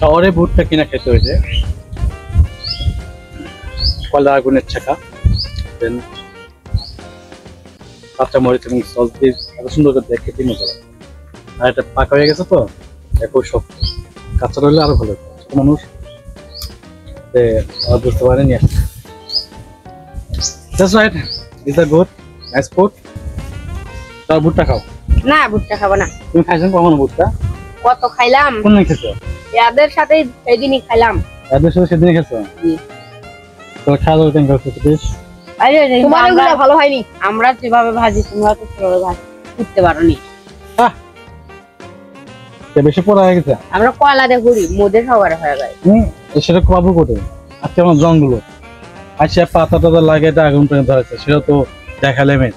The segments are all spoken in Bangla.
শহরে ভুট্টা কিনা খেতে হয়েছে কয়লা আগুনের ছাকা, দেন কাঁচা মরিচ এবং সস দিয়ে এত সুন্দর করে দেখে খেতে মজা লাগে। আর এটা পাকা হয়ে গেছে তো একটু শক্ত, কাঁচা রইলে আরো ভালো। ছোট মানুষ বুঝতে পারেনি। That's right. Is that good? Nice food. তার ভুট্টা খাও না, ভুট্টা খাবো না। তুমি খাইছেন কখনো ভুট্টা? কত খাইলাম। কোন দিন খেছো? এদের সাথে সেদিনই খাইলাম। এদের সাথে সেদিনই খেছো? জি। তো খাওয়া দাওয়া কেমন করছো বেশ? আরে তোমার এগুলো ভালো হয়নি। আমরা যেভাবে ভাজি তোমরা তো সেভাবে ভাজি করতে পারোনি। বেশি পড়া হয়ে গেছে। আমরা কয়লা দিয়ে ঘুরি, মোদের খাবার হয়ে যায়। সেটা পাবো কোটে? আর কেমন জঙ্গল আচ্ছা, পাতা টাতা লাগে এটা আগুন পর্যন্ত ধরেছে, সেটা তো দেখালে মেয়ে।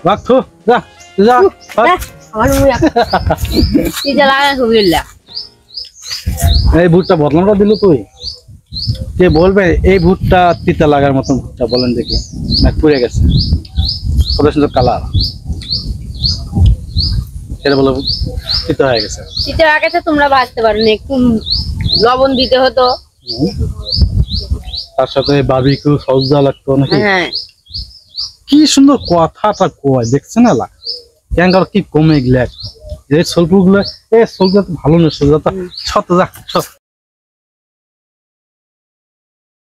রাখো যা যা আমার এই ভুট্টা বদলামটা দিল তুই কে বলবে? এই ভুট্টা তিতা লাগার মতন ভুট্টা বলেন দেখি, না পুড়ে গেছে কত সুন্দর কালার, সেটা বলো তিতা হয়ে গেছে। তিতা হয়ে গেছে তোমরা ভাজতে পারো না, একটু লবণ দিতে হতো, তার সাথে বারবিকিউ সস দেওয়া লাগতো নাকি? হ্যাঁ। কি সুন্দর কথাটা কয় দেখছেন না, ক্যাঙ্গার কি কমে গেলে এই সোলপুর গুলো, এই সোলগুলো ভালো না, সোলটা ছত যা